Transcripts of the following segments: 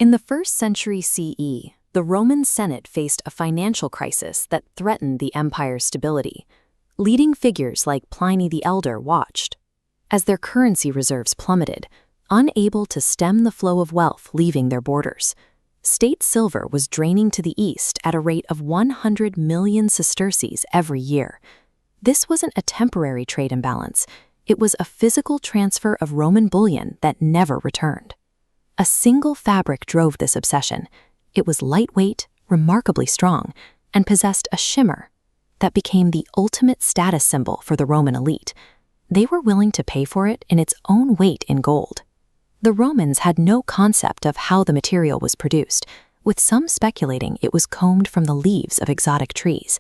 In the 1st century CE, the Roman Senate faced a financial crisis that threatened the empire's stability. Leading figures like Pliny the Elder watched as their currency reserves plummeted, unable to stem the flow of wealth leaving their borders. State silver was draining to the east at a rate of 100 million sesterces every year. This wasn't a temporary trade imbalance. It was a physical transfer of Roman bullion that never returned. A single fabric drove this obsession. It was lightweight, remarkably strong, and possessed a shimmer that became the ultimate status symbol for the Roman elite. They were willing to pay for it in its own weight in gold. The Romans had no concept of how the material was produced, with some speculating it was combed from the leaves of exotic trees.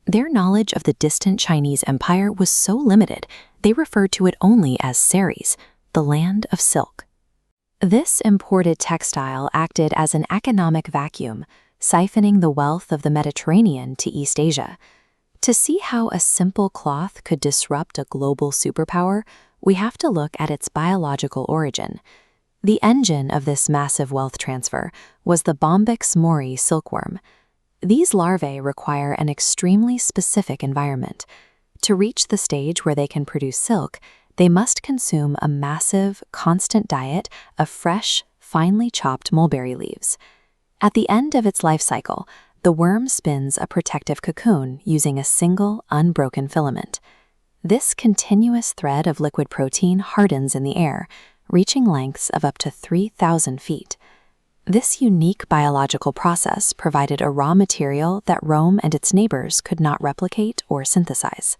Their knowledge of the distant Chinese empire was so limited, they referred to it only as Ceres, the land of silk. This imported textile acted as an economic vacuum, siphoning the wealth of the Mediterranean to East Asia. To see how a simple cloth could disrupt a global superpower, we have to look at its biological origin. The engine of this massive wealth transfer was the Bombyx mori silkworm. These larvae require an extremely specific environment. To reach the stage where they can produce silk, they must consume a massive, constant diet of fresh, finely chopped mulberry leaves. At the end of its life cycle, the worm spins a protective cocoon using a single, unbroken filament. This continuous thread of liquid protein hardens in the air, reaching lengths of up to 3,000 feet. This unique biological process provided a raw material that Rome and its neighbors could not replicate or synthesize.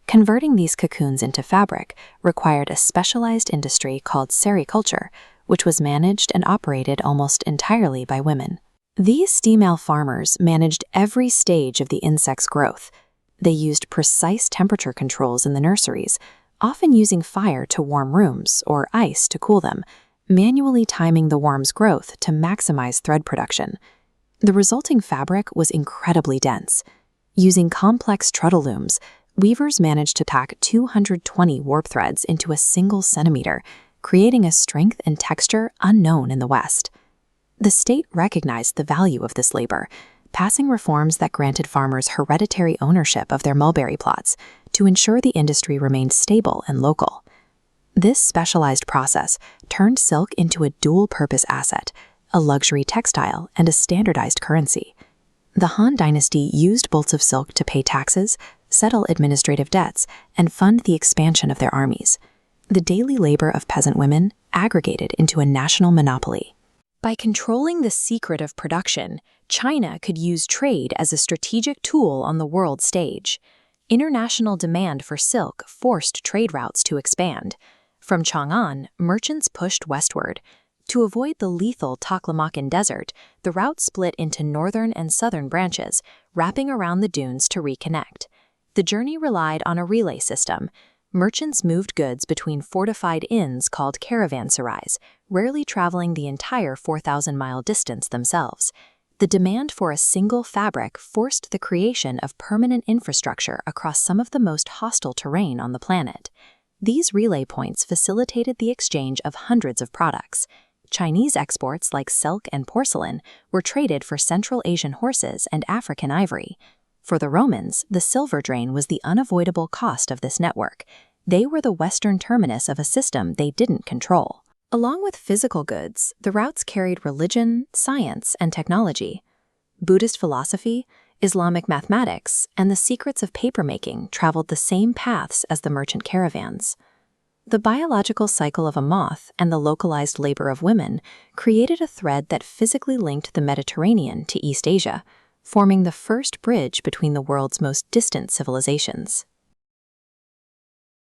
Converting these cocoons into fabric required a specialized industry called sericulture, which was managed and operated almost entirely by women. These female farmers managed every stage of the insect's growth. They used precise temperature controls in the nurseries, often using fire to warm rooms or ice to cool them, manually timing the worm's growth to maximize thread production. The resulting fabric was incredibly dense. Using complex truddle looms, weavers managed to pack 220 warp threads into a single centimeter, creating a strength and texture unknown in the West. The state recognized the value of this labor, passing reforms that granted farmers hereditary ownership of their mulberry plots to ensure the industry remained stable and local. This specialized process turned silk into a dual-purpose asset, a luxury textile and a standardized currency. The Han Dynasty used bolts of silk to pay taxes, settle administrative debts, and fund the expansion of their armies. The daily labor of peasant women aggregated into a national monopoly. By controlling the secret of production, China could use trade as a strategic tool on the world stage. International demand for silk forced trade routes to expand. From Chang'an, merchants pushed westward. To avoid the lethal Taklamakan Desert, the route split into northern and southern branches, wrapping around the dunes to reconnect. The journey relied on a relay system. Merchants moved goods between fortified inns called caravanserais, rarely traveling the entire 4,000-mile distance themselves. The demand for a single fabric forced the creation of permanent infrastructure across some of the most hostile terrain on the planet. These relay points facilitated the exchange of hundreds of products. Chinese exports like silk and porcelain were traded for Central Asian horses and African ivory. For the Romans, the silver drain was the unavoidable cost of this network. They were the western terminus of a system they didn't control. Along with physical goods, the routes carried religion, science, and technology. Buddhist philosophy, Islamic mathematics, and the secrets of papermaking traveled the same paths as the merchant caravans. The biological cycle of a moth and the localized labor of women created a thread that physically linked the Mediterranean to East Asia, forming the first bridge between the world's most distant civilizations.